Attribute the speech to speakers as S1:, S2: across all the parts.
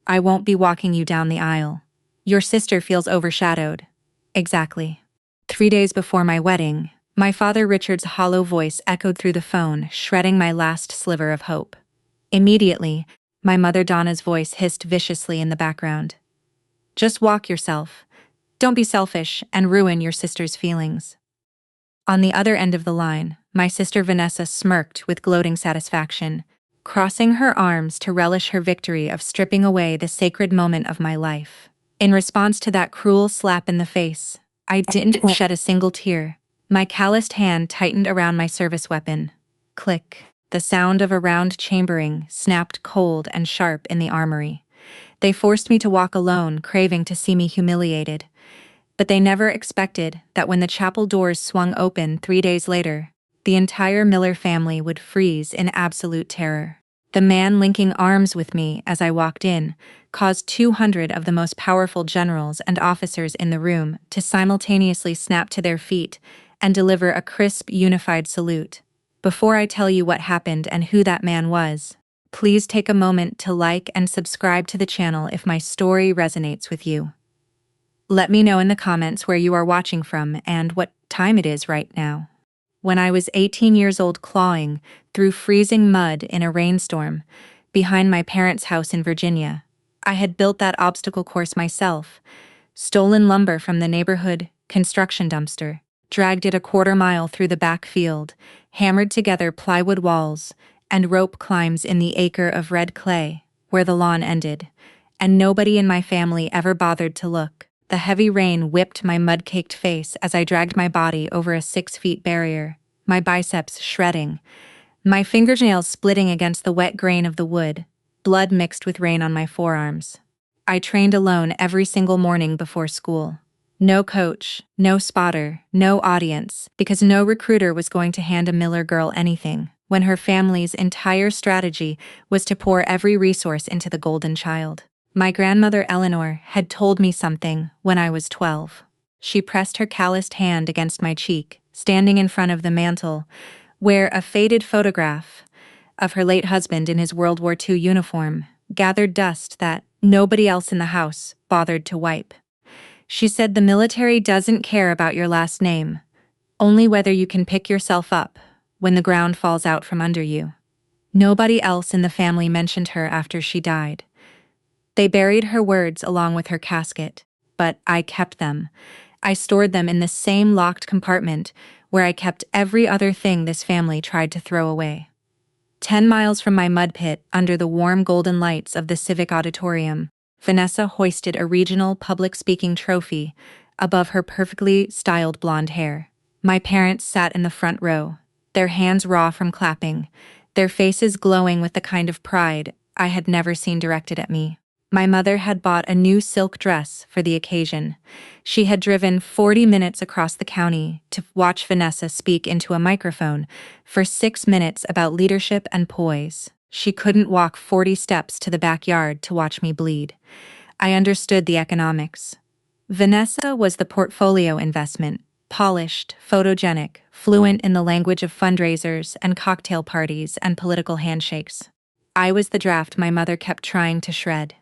S1: I won't be walking you down the aisle. Your sister feels overshadowed. Exactly. 3 days before my wedding, my father Richard's hollow voice echoed through the phone, shredding my last sliver of hope. Immediately, my mother Donna's voice hissed viciously in the background. Just walk yourself. Don't be selfish and ruin your sister's feelings. On the other end of the line, my sister Vanessa smirked with gloating satisfaction, crossing her arms to relish her victory of stripping away the sacred moment of my life. In response to that cruel slap in the face, I didn't shed a single tear. My calloused hand tightened around my service weapon. Click. The sound of a round chambering snapped cold and sharp in the armory. They forced me to walk alone, craving to see me humiliated. But they never expected that when the chapel doors swung open 3 days later, the entire Miller family would freeze in absolute terror. The man linking arms with me as I walked in caused 200 of the most powerful generals and officers in the room to simultaneously snap to their feet and deliver a crisp, unified salute. Before I tell you what happened and who that man was, please take a moment to like and subscribe to the channel if my story resonates with you. Let me know in the comments where you are watching from and what time it is right now. When I was 18 years old clawing through freezing mud in a rainstorm behind my parents' house in Virginia, I had built that obstacle course myself, stolen lumber from the neighborhood construction dumpster, dragged it a quarter-mile through the back field, hammered together plywood walls, and rope climbs in the acre of red clay where the lawn ended, and nobody in my family ever bothered to look. The heavy rain whipped my mud-caked face as I dragged my body over a 6-foot barrier, my biceps shredding, my fingernails splitting against the wet grain of the wood, blood mixed with rain on my forearms. I trained alone every single morning before school. No coach, no spotter, no audience, because no recruiter was going to hand a Miller girl anything, when her family's entire strategy was to pour every resource into the golden child. My grandmother Eleanor had told me something when I was 12. She pressed her calloused hand against my cheek, standing in front of the mantel, where a faded photograph of her late husband in his World War II uniform gathered dust that nobody else in the house bothered to wipe. She said the military doesn't care about your last name, only whether you can pick yourself up when the ground falls out from under you. Nobody else in the family mentioned her after she died. They buried her words along with her casket, but I kept them. I stored them in the same locked compartment where I kept every other thing this family tried to throw away. 10 miles from my mud pit, under the warm golden lights of the Civic Auditorium, Vanessa hoisted a regional public speaking trophy above her perfectly styled blonde hair. My parents sat in the front row, their hands raw from clapping, their faces glowing with the kind of pride I had never seen directed at me. My mother had bought a new silk dress for the occasion. She had driven 40 minutes across the county to watch Vanessa speak into a microphone for 6 minutes about leadership and poise. She couldn't walk 40 steps to the backyard to watch me bleed. I understood the economics. Vanessa was the portfolio investment, polished, photogenic, fluent in the language of fundraisers and cocktail parties and political handshakes. I was the draft my mother kept trying to shred.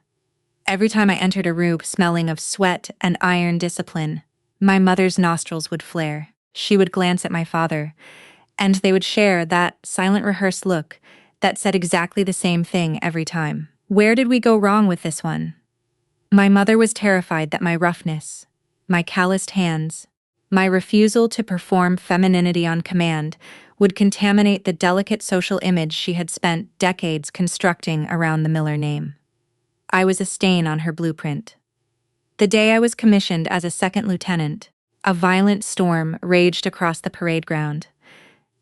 S1: Every time I entered a room smelling of sweat and iron discipline, my mother's nostrils would flare. She would glance at my father, and they would share that silent rehearsed look that said exactly the same thing every time. Where did we go wrong with this one? My mother was terrified that my roughness, my calloused hands, my refusal to perform femininity on command would contaminate the delicate social image she had spent decades constructing around the Miller name. I was a stain on her blueprint. The day I was commissioned as a second lieutenant, a violent storm raged across the parade ground.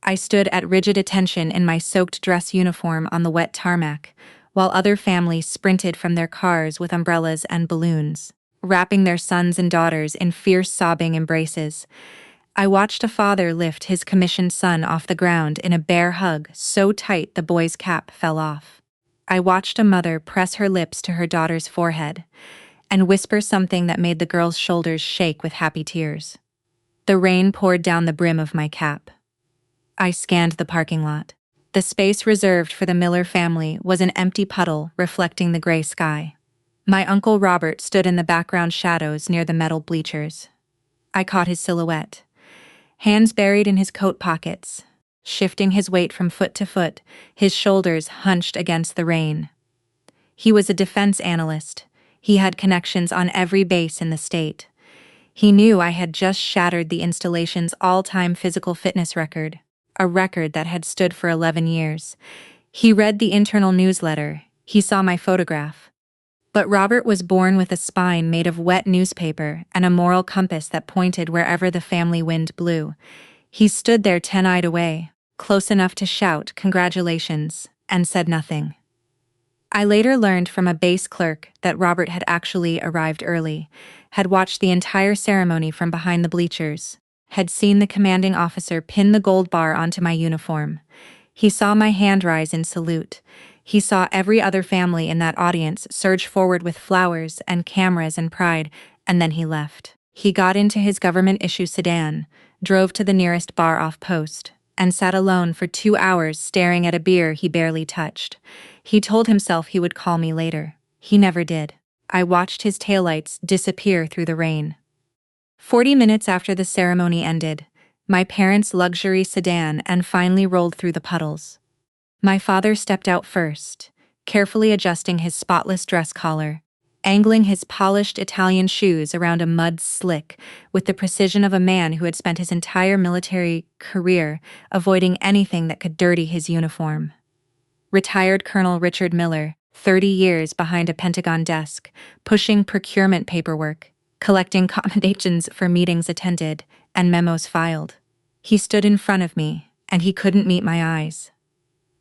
S1: I stood at rigid attention in my soaked dress uniform on the wet tarmac, while other families sprinted from their cars with umbrellas and balloons, wrapping their sons and daughters in fierce sobbing embraces. I watched a father lift his commissioned son off the ground in a bear hug so tight the boy's cap fell off. I watched a mother press her lips to her daughter's forehead and whisper something that made the girl's shoulders shake with happy tears. The rain poured down the brim of my cap. I scanned the parking lot. The space reserved for the Miller family was an empty puddle reflecting the gray sky. My Uncle Robert stood in the background shadows near the metal bleachers. I caught his silhouette, hands buried in his coat pockets, shifting his weight from foot to foot, his shoulders hunched against the rain. He was a defense analyst. He had connections on every base in the state. He knew I had just shattered the installation's all-time physical fitness record, a record that had stood for 11 years. He read the internal newsletter. He saw my photograph. But Robert was born with a spine made of wet newspaper and a moral compass that pointed wherever the family wind blew. He stood there 10-eyed away, close enough to shout congratulations, and said nothing. I later learned from a base clerk that Robert had actually arrived early, had watched the entire ceremony from behind the bleachers, had seen the commanding officer pin the gold bar onto my uniform. He saw my hand rise in salute. He saw every other family in that audience surge forward with flowers and cameras and pride, and then he left. He got into his government-issue sedan, drove to the nearest bar off post, and sat alone for 2 hours staring at a beer he barely touched. He told himself he would call me later. He never did. I watched his taillights disappear through the rain. 40 minutes after the ceremony ended, my parents' luxury sedan and finally rolled through the puddles. My father stepped out first, carefully adjusting his spotless dress collar, angling his polished Italian shoes around a mud slick with the precision of a man who had spent his entire military career avoiding anything that could dirty his uniform. Retired Colonel Richard Miller, 30 years behind a Pentagon desk, pushing procurement paperwork, collecting commendations for meetings attended, and memos filed. He stood in front of me, and he couldn't meet my eyes.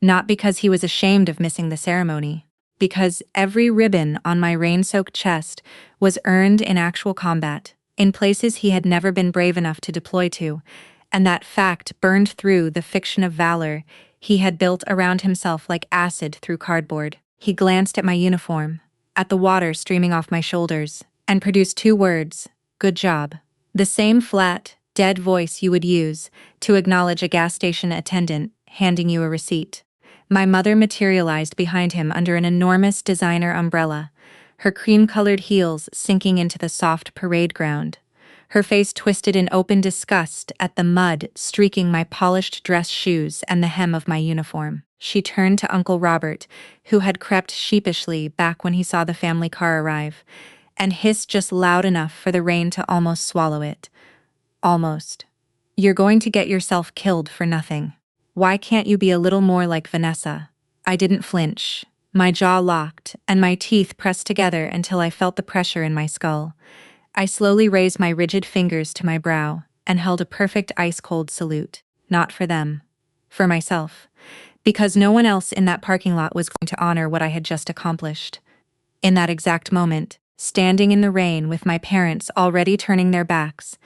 S1: Not because he was ashamed of missing the ceremony, because every ribbon on my rain-soaked chest was earned in actual combat, in places he had never been brave enough to deploy to, and that fact burned through the fiction of valor he had built around himself like acid through cardboard. He glanced at my uniform, at the water streaming off my shoulders, and produced 2 words, "Good job." The same flat, dead voice you would use to acknowledge a gas station attendant handing you a receipt. My mother materialized behind him under an enormous designer umbrella, her cream-colored heels sinking into the soft parade ground, her face twisted in open disgust at the mud streaking my polished dress shoes and the hem of my uniform. She turned to Uncle Robert, who had crept sheepishly back when he saw the family car arrive, and hissed just loud enough for the rain to almost swallow it. Almost. "You're going to get yourself killed for nothing. Why can't you be a little more like Vanessa?" I didn't flinch. My jaw locked, and my teeth pressed together until I felt the pressure in my skull. I slowly raised my rigid fingers to my brow and held a perfect ice-cold salute. Not for them. For myself. Because no one else in that parking lot was going to honor what I had just accomplished. In that exact moment, standing in the rain with my parents already turning their backs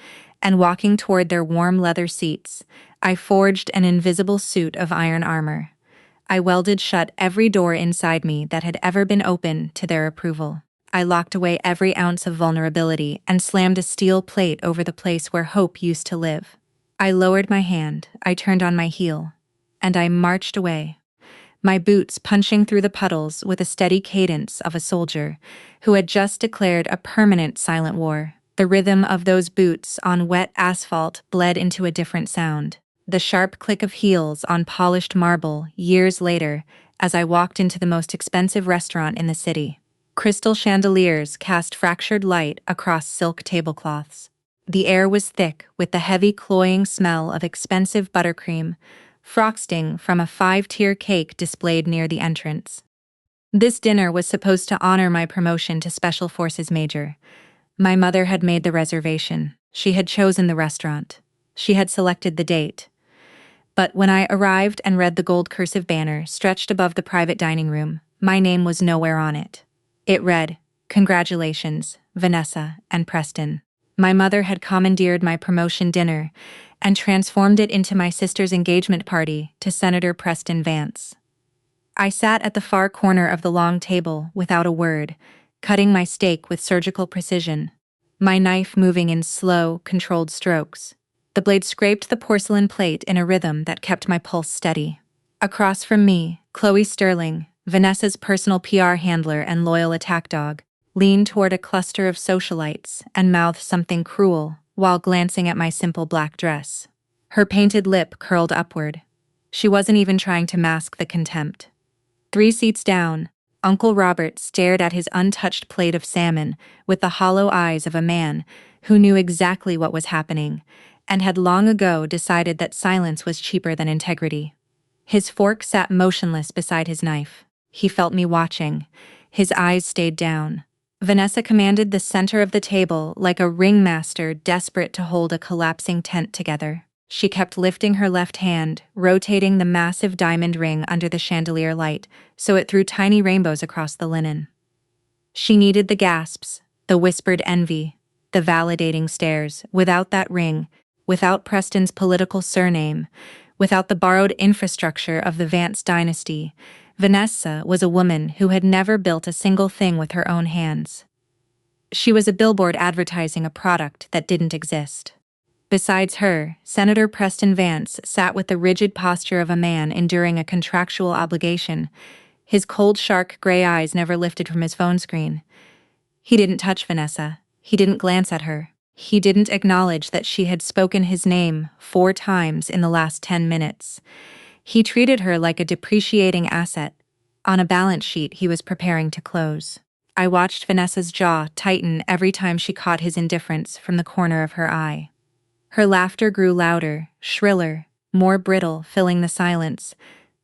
S1: and walking toward their warm leather seats, I forged an invisible suit of iron armor. I welded shut every door inside me that had ever been open to their approval. I locked away every ounce of vulnerability and slammed a steel plate over the place where hope used to live. I lowered my hand, I turned on my heel, and I marched away, my boots punching through the puddles with a steady cadence of a soldier who had just declared a permanent silent war. The rhythm of those boots on wet asphalt bled into a different sound. The sharp click of heels on polished marble years later as I walked into the most expensive restaurant in the city. Crystal chandeliers cast fractured light across silk tablecloths. The air was thick with the heavy cloying smell of expensive buttercream, frosting from a 5-tier cake displayed near the entrance. This dinner was supposed to honor my promotion to Special Forces Major. My mother had made the reservation. She had chosen the restaurant. She had selected the date. But when I arrived and read the gold cursive banner stretched above the private dining room, my name was nowhere on it. It read, "Congratulations, Vanessa and Preston." My mother had commandeered my promotion dinner and transformed it into my sister's engagement party to Senator Preston Vance. I sat at the far corner of the long table without a word, cutting my steak with surgical precision, my knife moving in slow, controlled strokes. The blade scraped the porcelain plate in a rhythm that kept my pulse steady. Across from me, Chloe Sterling, Vanessa's personal PR handler and loyal attack dog, leaned toward a cluster of socialites, and mouthed something cruel while glancing at my simple black dress. Her painted lip curled upward. She wasn't even trying to mask the contempt. 3 seats down, Uncle Robert stared at his untouched plate of salmon with the hollow eyes of a man who knew exactly what was happening and had long ago decided that silence was cheaper than integrity. His fork sat motionless beside his knife. He felt me watching. His eyes stayed down. Vanessa commanded the center of the table like a ringmaster desperate to hold a collapsing tent together. She kept lifting her left hand, rotating the massive diamond ring under the chandelier light so it threw tiny rainbows across the linen. She needed the gasps, the whispered envy, the validating stares. Without that ring, without Preston's political surname, without the borrowed infrastructure of the Vance dynasty, Vanessa was a woman who had never built a single thing with her own hands. She was a billboard advertising a product that didn't exist. Besides her, Senator Preston Vance sat with the rigid posture of a man enduring a contractual obligation. His cold shark gray eyes never lifted from his phone screen. He didn't touch Vanessa. He didn't glance at her. He didn't acknowledge that she had spoken his name 4 times in the last 10 minutes. He treated her like a depreciating asset on a balance sheet he was preparing to close. I watched Vanessa's jaw tighten every time she caught his indifference from the corner of her eye. Her laughter grew louder, shriller, more brittle, filling the silence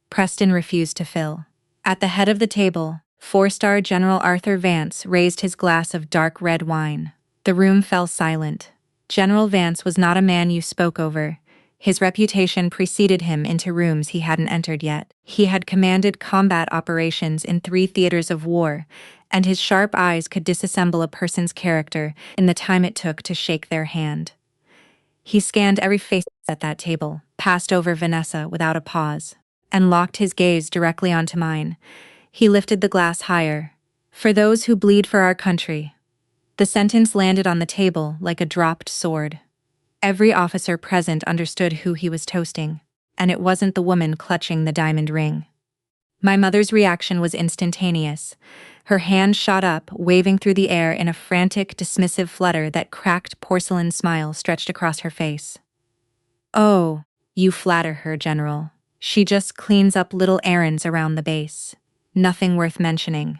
S1: Preston refused to fill. At the head of the table, 4-star General Arthur Vance raised his glass of dark red wine. The room fell silent. General Vance was not a man you spoke over. His reputation preceded him into rooms he hadn't entered yet. He had commanded combat operations in 3 theaters of war, and his sharp eyes could disassemble a person's character in the time it took to shake their hand. He scanned every face at that table, passed over Vanessa without a pause, and locked his gaze directly onto mine. He lifted the glass higher. "For those who bleed for our country." The sentence landed on the table like a dropped sword. Every officer present understood who he was toasting, and it wasn't the woman clutching the diamond ring. My mother's reaction was instantaneous. Her hand shot up, waving through the air in a frantic, dismissive flutter that cracked porcelain smile stretched across her face. "Oh, you flatter her, General. She just cleans up little errands around the base. Nothing worth mentioning."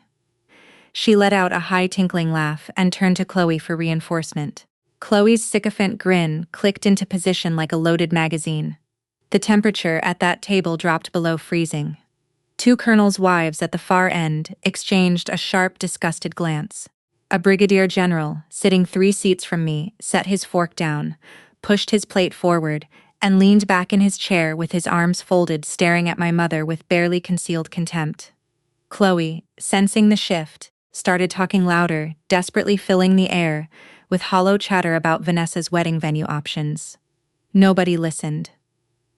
S1: She let out a high tinkling laugh and turned to Chloe for reinforcement. Chloe's sycophant grin clicked into position like a loaded magazine. The temperature at that table dropped below freezing. 2 colonels' wives at the far end exchanged a sharp, disgusted glance. A brigadier general, sitting 3 seats from me, set his fork down, pushed his plate forward, and leaned back in his chair with his arms folded, staring at my mother with barely concealed contempt. Chloe, sensing the shift, started talking louder, desperately filling the air with hollow chatter about Vanessa's wedding venue options. Nobody listened.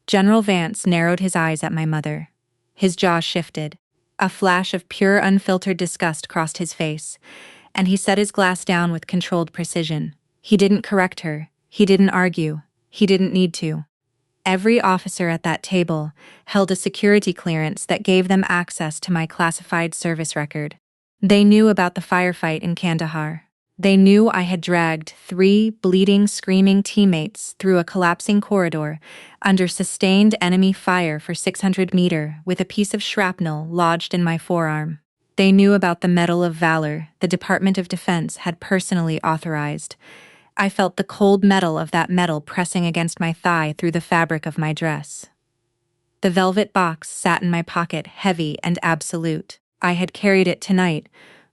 S1: General Vance narrowed his eyes at my mother. His jaw shifted. A flash of pure, unfiltered disgust crossed his face, and he set his glass down with controlled precision. He didn't correct her. He didn't argue. He didn't need to. Every officer at that table held a security clearance that gave them access to my classified service record. They knew about the firefight in Kandahar. They knew I had dragged 3 bleeding, screaming teammates through a collapsing corridor under sustained enemy fire for 600 meters with a piece of shrapnel lodged in my forearm. They knew about the Medal of Valor the Department of Defense had personally authorized. I felt the cold metal of that medal pressing against my thigh through the fabric of my dress. The velvet box sat in my pocket, heavy and absolute. I had carried it tonight,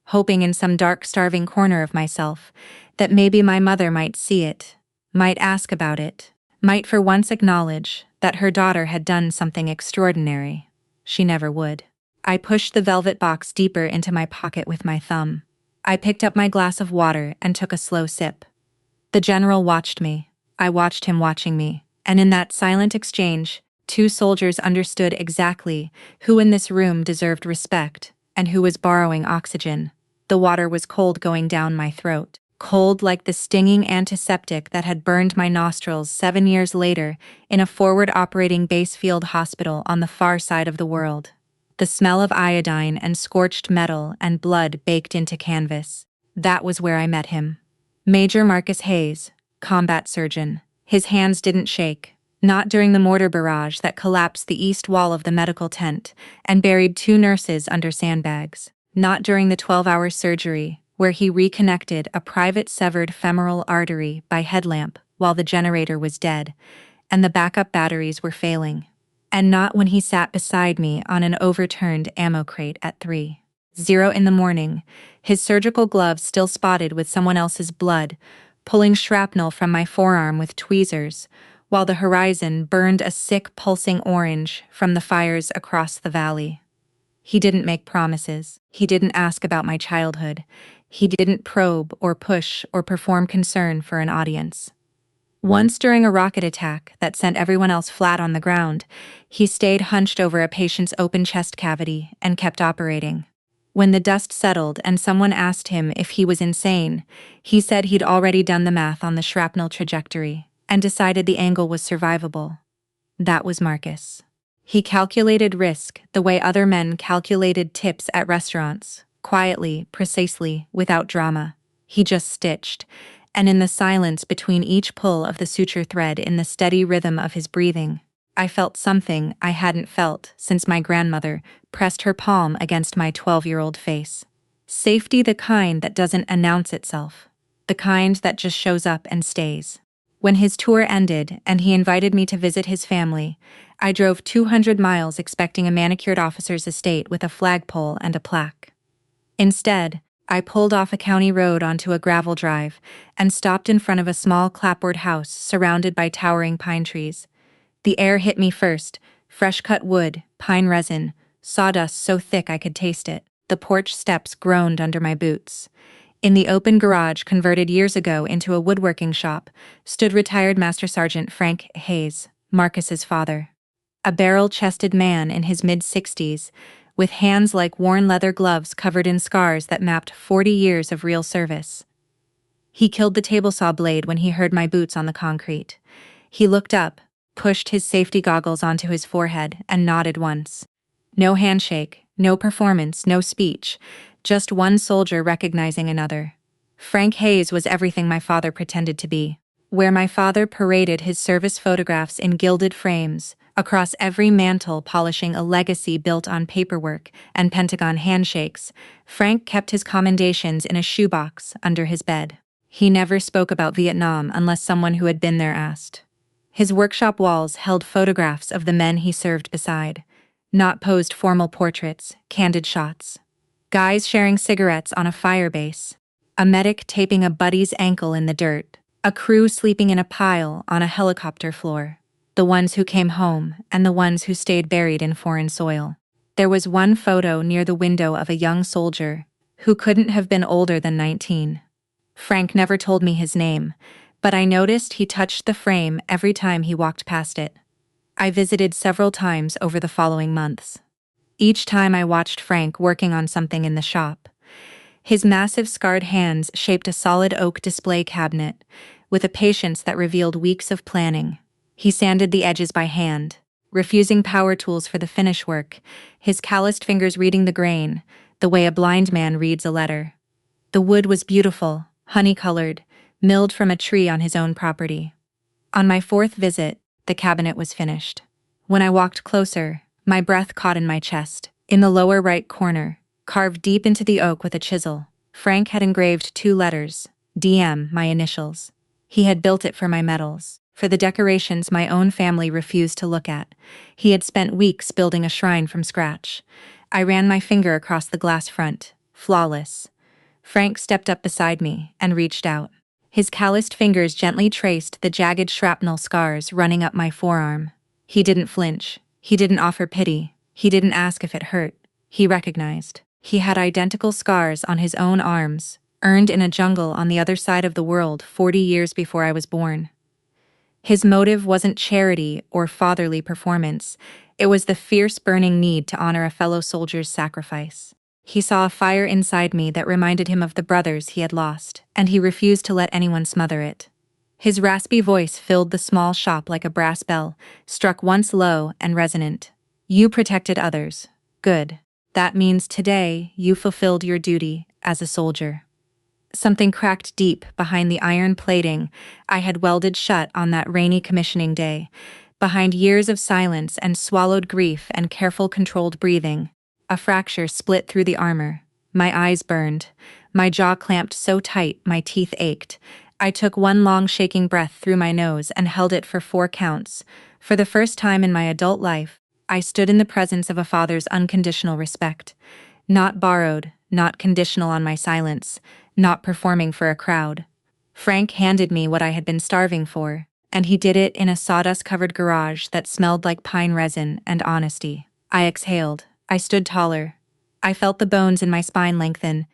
S1: hoping in some dark, starving corner of myself that maybe my mother might see it, might ask about it, might for once acknowledge that her daughter had done something extraordinary. She never would. I pushed the velvet box deeper into my pocket with my thumb. I picked up my glass of water and took a slow sip. The general watched me. I watched him watching me, and in that silent exchange, 2 soldiers understood exactly who in this room deserved respect and who was borrowing oxygen. The water was cold going down my throat, cold like the stinging antiseptic that had burned my nostrils 7 years later in a forward operating base field hospital on the far side of the world. The smell of iodine and scorched metal and blood baked into canvas. That was where I met him. Major Marcus Hayes, combat surgeon. His hands didn't shake, not during the mortar barrage that collapsed the east wall of the medical tent and buried 2 nurses under sandbags, not during the 12-hour surgery where he reconnected a private severed femoral artery by headlamp while the generator was dead and the backup batteries were failing, and not when he sat beside me on an overturned ammo crate at 3:00 in the morning, his surgical gloves still spotted with someone else's blood, pulling shrapnel from my forearm with tweezers, while the horizon burned a sick pulsing orange from the fires across the valley. He didn't make promises. He didn't ask about my childhood. He didn't probe or push or perform concern for an audience. Once during a rocket attack that sent everyone else flat on the ground, he stayed hunched over a patient's open chest cavity and kept operating. When the dust settled and someone asked him if he was insane, he said he'd already done the math on the shrapnel trajectory and decided the angle was survivable. That was Marcus. He calculated risk the way other men calculated tips at restaurants, quietly, precisely, without drama. He just stitched, and in the silence between each pull of the suture thread, in the steady rhythm of his breathing, I felt something I hadn't felt since my grandmother pressed her palm against my 12-year-old face. Safety, the kind that doesn't announce itself, the kind that just shows up and stays. When his tour ended and he invited me to visit his family, I drove 200 miles expecting a manicured officer's estate with a flagpole and a plaque. Instead, I pulled off a county road onto a gravel drive and stopped in front of a small clapboard house surrounded by towering pine trees. The air hit me first, fresh-cut wood, pine resin, sawdust so thick I could taste it. The porch steps groaned under my boots. In the open garage converted years ago into a woodworking shop stood retired Master Sergeant Frank Hayes, Marcus's father. A barrel-chested man in his mid-60s, with hands like worn leather gloves covered in scars that mapped 40 years of real service. He killed the table saw blade when he heard my boots on the concrete. He looked up, pushed his safety goggles onto his forehead, and nodded once. No handshake, no performance, no speech, just one soldier recognizing another. Frank Hayes was everything my father pretended to be. Where my father paraded his service photographs in gilded frames, across every mantle polishing a legacy built on paperwork and Pentagon handshakes, Frank kept his commendations in a shoebox under his bed. He never spoke about Vietnam unless someone who had been there asked. His workshop walls held photographs of the men he served beside, not posed formal portraits, candid shots. Guys sharing cigarettes on a fire base, a medic taping a buddy's ankle in the dirt, a crew sleeping in a pile on a helicopter floor, the ones who came home and the ones who stayed buried in foreign soil. There was one photo near the window of a young soldier who couldn't have been older than 19. Frank never told me his name, but I noticed he touched the frame every time he walked past it. I visited several times over the following months. Each time I watched Frank working on something in the shop. His massive scarred hands shaped a solid oak display cabinet, with a patience that revealed weeks of planning. He sanded the edges by hand, refusing power tools for the finish work, his calloused fingers reading the grain, the way a blind man reads a letter. The wood was beautiful, honey-colored, milled from a tree on his own property. On my 4th visit, the cabinet was finished. When I walked closer, my breath caught in my chest. In the lower right corner, carved deep into the oak with a chisel, Frank had engraved 2 letters, DM, my initials. He had built it for my medals, for the decorations my own family refused to look at. He had spent weeks building a shrine from scratch. I ran my finger across the glass front, flawless. Frank stepped up beside me and reached out. His calloused fingers gently traced the jagged shrapnel scars running up my forearm. He didn't flinch. He didn't offer pity. He didn't ask if it hurt. He recognized. He had identical scars on his own arms, earned in a jungle on the other side of the world 40 years before I was born. His motive wasn't charity or fatherly performance. It was the fierce burning need to honor a fellow soldier's sacrifice. He saw a fire inside me that reminded him of the brothers he had lost, and he refused to let anyone smother it. His raspy voice filled the small shop like a brass bell, struck once low and resonant. You protected others. Good. That means today you fulfilled your duty as a soldier. Something cracked deep behind the iron plating I had welded shut on that rainy commissioning day, behind years of silence and swallowed grief and careful controlled breathing. A fracture split through the armor. My eyes burned. My jaw clamped so tight my teeth ached. I took one long shaking breath through my nose and held it for 4 counts. For the first time in my adult life, I stood in the presence of a father's unconditional respect. Not borrowed, not conditional on my silence, not performing for a crowd. Frank handed me what I had been starving for, and he did it in a sawdust-covered garage that smelled like pine resin and honesty. I exhaled. I stood taller. I felt the bones in my spine lengthen,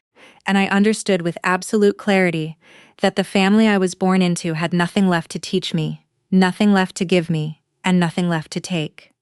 S1: and I understood with absolute clarity that the family I was born into had nothing left to teach me, nothing left to give me, and nothing left to take.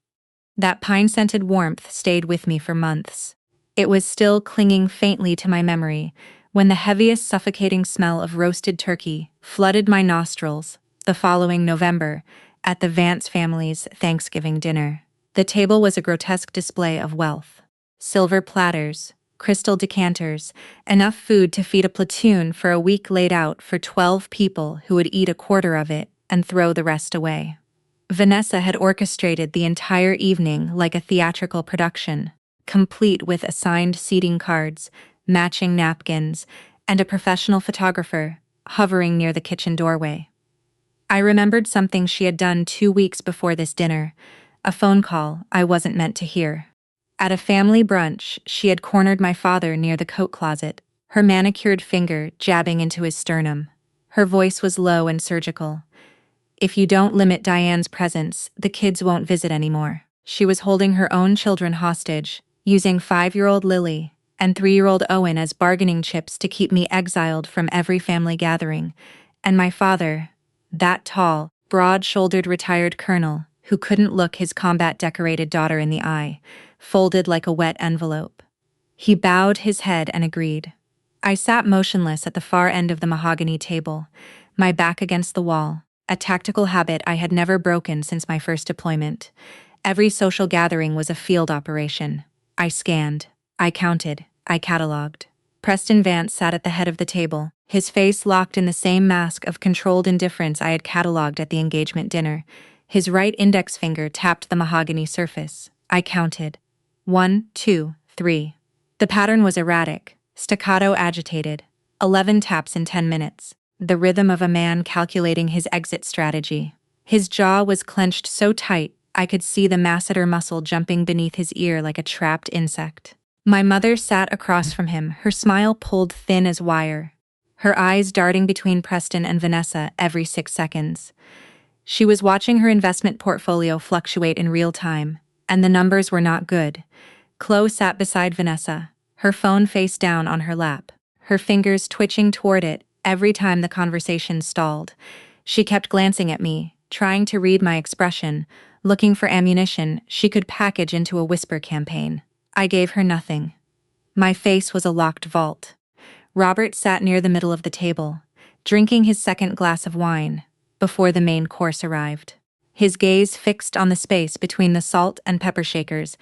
S1: That pine-scented warmth stayed with me for months. It was still clinging faintly to my memory when the heaviest suffocating smell of roasted turkey flooded my nostrils the following November at the Vance family's Thanksgiving dinner. The table was a grotesque display of wealth. Silver platters, crystal decanters, enough food to feed a platoon for a week laid out for 12 people who would eat a quarter of it and throw the rest away. Vanessa had orchestrated the entire evening like a theatrical production, complete with assigned seating cards, matching napkins, and a professional photographer hovering near the kitchen doorway. I remembered something she had done 2 weeks before this dinner, a phone call I wasn't meant to hear. At a family brunch, she had cornered my father near the coat closet, her manicured finger jabbing into his sternum. Her voice was low and surgical. "If you don't limit Diane's presence, the kids won't visit anymore." She was holding her own children hostage, using 5-year-old Lily and 3-year-old Owen as bargaining chips to keep me exiled from every family gathering. And my father, that tall, broad-shouldered retired colonel who couldn't look his combat-decorated daughter in the eye, folded like a wet envelope. He bowed his head and agreed. I sat motionless at the far end of the mahogany table, my back against the wall, a tactical habit I had never broken since my first deployment. Every social gathering was a field operation. I scanned, I counted, I catalogued. Preston Vance sat at the head of the table, his face locked in the same mask of controlled indifference I had catalogued at the engagement dinner. His right index finger tapped the mahogany surface. I counted. 1, 2, 3. The pattern was erratic, staccato agitated. 11 taps in 10 minutes. The rhythm of a man calculating his exit strategy. His jaw was clenched so tight I could see the masseter muscle jumping beneath his ear like a trapped insect. My mother sat across from him, her smile pulled thin as wire, her eyes darting between Preston and Vanessa every 6 seconds. She was watching her investment portfolio fluctuate in real time, and the numbers were not good. Chloe sat beside Vanessa, her phone face down on her lap, her fingers twitching toward it every time the conversation stalled. She kept glancing at me, trying to read my expression, looking for ammunition she could package into a whisper campaign. I gave her nothing. My face was a locked vault. Robert sat near the middle of the table, drinking his second glass of wine, before the main course arrived. His gaze fixed on the space between the salt and pepper shakers,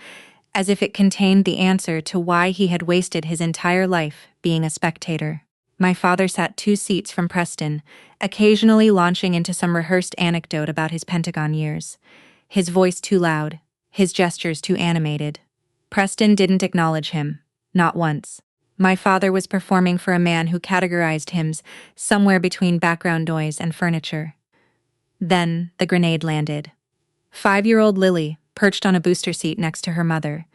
S1: as if it contained the answer to why he had wasted his entire life being a spectator. My father sat 2 seats from Preston, occasionally launching into some rehearsed anecdote about his Pentagon years. His voice too loud, his gestures too animated. Preston didn't acknowledge him, not once. My father was performing for a man who categorized hymns somewhere between background noise and furniture. Then the grenade landed. 5-year-old Lily perched on a booster seat next to her mother,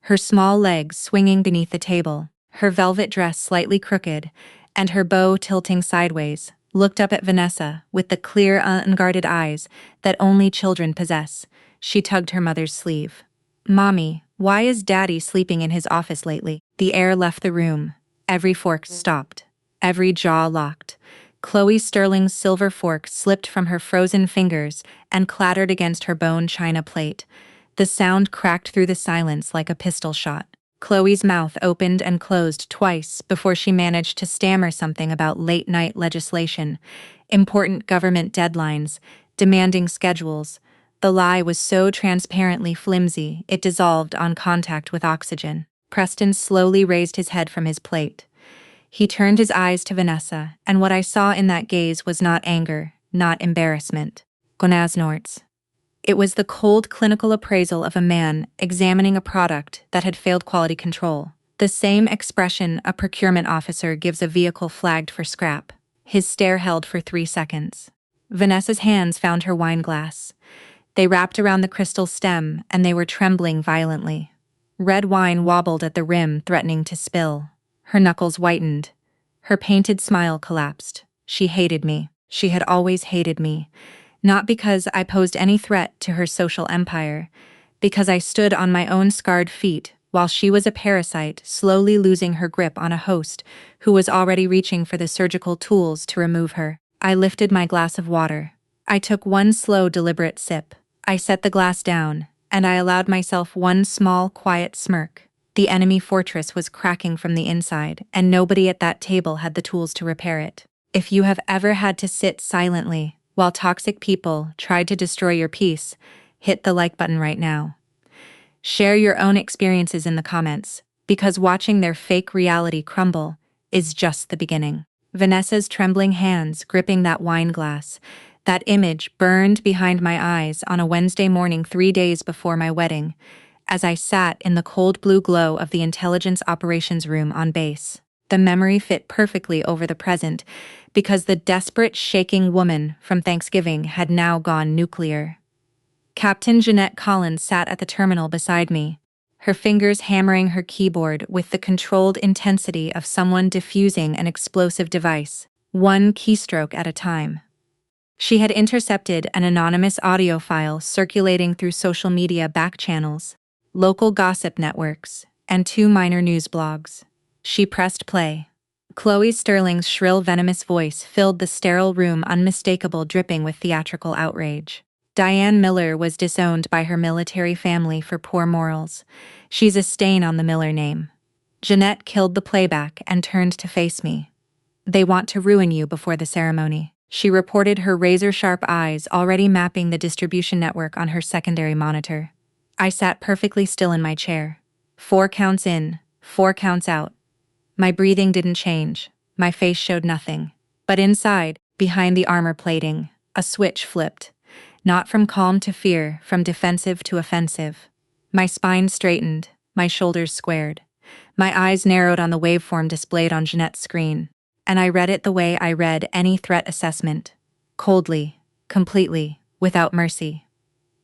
S1: her small legs swinging beneath the table, her velvet dress slightly crooked, and her bow tilting sideways, looked up at Vanessa with the clear, unguarded eyes that only children possess. She tugged her mother's sleeve. "Mommy, why is Daddy sleeping in his office lately?" The air left the room. Every fork stopped. Every jaw locked. Chloe Sterling's silver fork slipped from her frozen fingers and clattered against her bone china plate. The sound cracked through the silence like a pistol shot. Chloe's mouth opened and closed twice before she managed to stammer something about late-night legislation, important government deadlines, demanding schedules. The lie was so transparently flimsy it dissolved on contact with oxygen. Preston slowly raised his head from his plate. He turned his eyes to Vanessa, and what I saw in that gaze was not anger, not embarrassment. Gonasnorts. It was the cold clinical appraisal of a man examining a product that had failed quality control. The same expression a procurement officer gives a vehicle flagged for scrap. His stare held for 3 seconds. Vanessa's hands found her wine glass. They wrapped around the crystal stem, and they were trembling violently. Red wine wobbled at the rim, threatening to spill. Her knuckles whitened. Her painted smile collapsed. She hated me. She had always hated me. Not because I posed any threat to her social empire, because I stood on my own scarred feet while she was a parasite slowly losing her grip on a host who was already reaching for the surgical tools to remove her. I lifted my glass of water. I took one slow, deliberate sip. I set the glass down, and I allowed myself one small, quiet smirk. The enemy fortress was cracking from the inside, and nobody at that table had the tools to repair it. If you have ever had to sit silently while toxic people tried to destroy your peace, hit the like button right now. Share your own experiences in the comments, because watching their fake reality crumble is just the beginning. Vanessa's trembling hands gripping that wine glass, that image burned behind my eyes on a Wednesday morning 3 days before my wedding, as I sat in the cold blue glow of the intelligence operations room on base. The memory fit perfectly over the present, because the desperate, shaking woman from Thanksgiving had now gone nuclear. Captain Jeanette Collins sat at the terminal beside me, her fingers hammering her keyboard with the controlled intensity of someone diffusing an explosive device, one keystroke at a time. She had intercepted an anonymous audio file circulating through social media back channels, local gossip networks, and 2 minor news blogs. She pressed play. Chloe Sterling's shrill, venomous voice filled the sterile room, unmistakable, dripping with theatrical outrage. Diane Miller was disowned by her military family for poor morals. She's a stain on the Miller name. Jeanette killed the playback and turned to face me. They want to ruin you before the ceremony. She reported, her razor-sharp eyes already mapping the distribution network on her secondary monitor. I sat perfectly still in my chair. 4 counts in, 4 counts out. My breathing didn't change. My face showed nothing. But inside, behind the armor plating, a switch flipped. Not from calm to fear, from defensive to offensive. My spine straightened, my shoulders squared. My eyes narrowed on the waveform displayed on Jeanette's screen. And I read it the way I read any threat assessment. Coldly, completely, without mercy.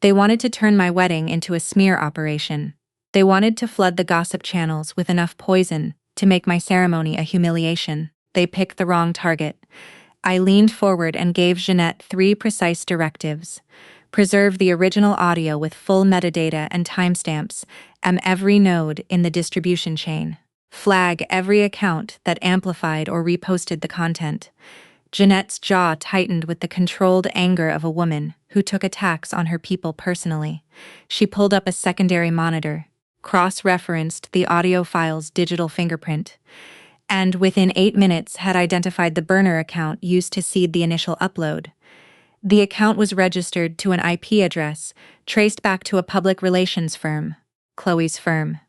S1: They wanted to turn my wedding into a smear operation. They wanted to flood the gossip channels with enough poison to make my ceremony a humiliation. They picked the wrong target. I leaned forward and gave Jeanette 3 precise directives. Preserve the original audio with full metadata and timestamps, every node in the distribution chain. Flag every account that amplified or reposted the content. Jeanette's jaw tightened with the controlled anger of a woman who took attacks on her people personally. She pulled up a secondary monitor, cross-referenced the audio file's digital fingerprint, and within 8 minutes had identified the burner account used to seed the initial upload. The account was registered to an IP address traced back to a public relations firm, Chloe's firm.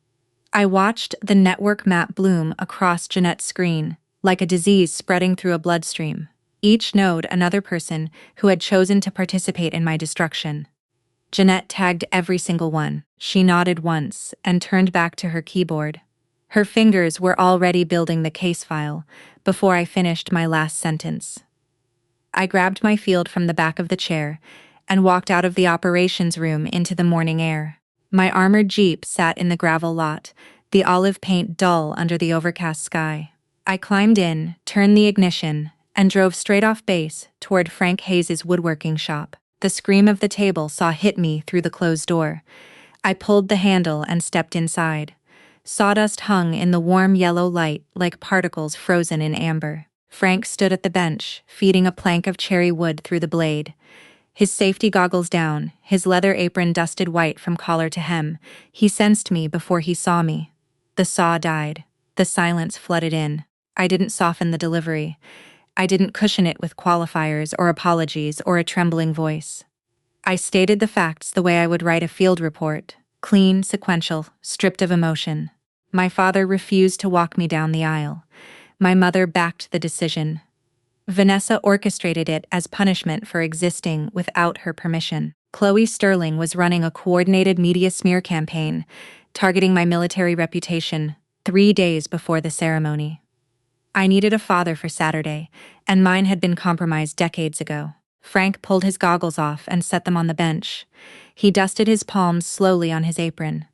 S1: I watched the network map bloom across Jeanette's screen, like a disease spreading through a bloodstream. Each node another person who had chosen to participate in my destruction. Jeanette tagged every single one. She nodded once and turned back to her keyboard. Her fingers were already building the case file before I finished my last sentence. I grabbed my field from the back of the chair and walked out of the operations room into the morning air. My armored Jeep sat in the gravel lot, the olive paint dull under the overcast sky. I climbed in, turned the ignition, and drove straight off base toward Frank Hayes' woodworking shop. The scream of the table saw hit me through the closed door. I pulled the handle and stepped inside. Sawdust hung in the warm yellow light like particles frozen in amber. Frank stood at the bench, feeding a plank of cherry wood through the blade. His safety goggles down, his leather apron dusted white from collar to hem. He sensed me before he saw me. The saw died. The silence flooded in. I didn't soften the delivery. I didn't cushion it with qualifiers or apologies or a trembling voice. I stated the facts the way I would write a field report, clean, sequential, stripped of emotion. My father refused to walk me down the aisle. My mother backed the decision. Vanessa orchestrated it as punishment for existing without her permission. Chloe Sterling was running a coordinated media smear campaign, targeting my military reputation 3 days before the ceremony. I needed a father for Saturday, and mine had been compromised decades ago. Frank pulled his goggles off and set them on the bench. He dusted his palms slowly on his apron.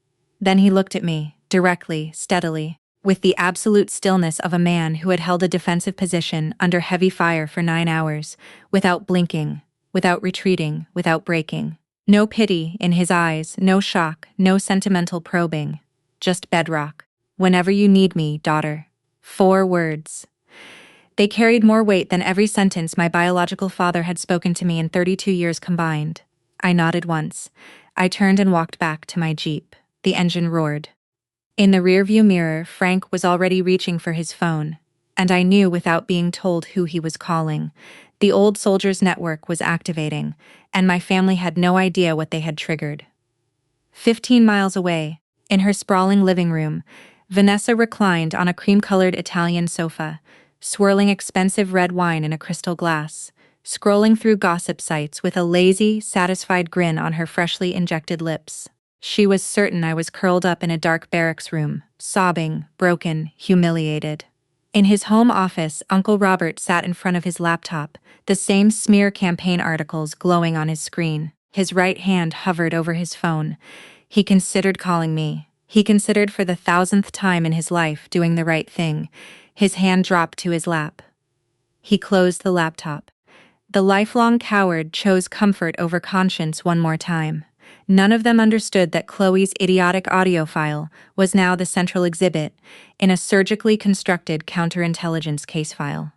S1: Then he looked at me, directly, steadily, with the absolute stillness of a man who had held a defensive position under heavy fire for 9 hours, without blinking, without retreating, without breaking. No pity in his eyes, no shock, no sentimental probing. Just bedrock. Whenever you need me, daughter. 4 words. They carried more weight than every sentence my biological father had spoken to me in 32 years combined. I nodded once. I turned and walked back to my Jeep. The engine roared. In the rearview mirror, Frank was already reaching for his phone, and I knew without being told who he was calling. The old soldiers' network was activating, and my family had no idea what they had triggered. 15 miles away, in her sprawling living room, Vanessa reclined on a cream-colored Italian sofa, swirling expensive red wine in a crystal glass, scrolling through gossip sites with a lazy, satisfied grin on her freshly injected lips. She was certain I was curled up in a dark barracks room, sobbing, broken, humiliated. In his home office, Uncle Robert sat in front of his laptop, the same smear campaign articles glowing on his screen. His right hand hovered over his phone. He considered calling me. He considered for the 1,000th time in his life doing the right thing. His hand dropped to his lap. He closed the laptop. The lifelong coward chose comfort over conscience one more time. None of them understood that Chloe's idiotic audio file was now the central exhibit in a surgically constructed counterintelligence case file.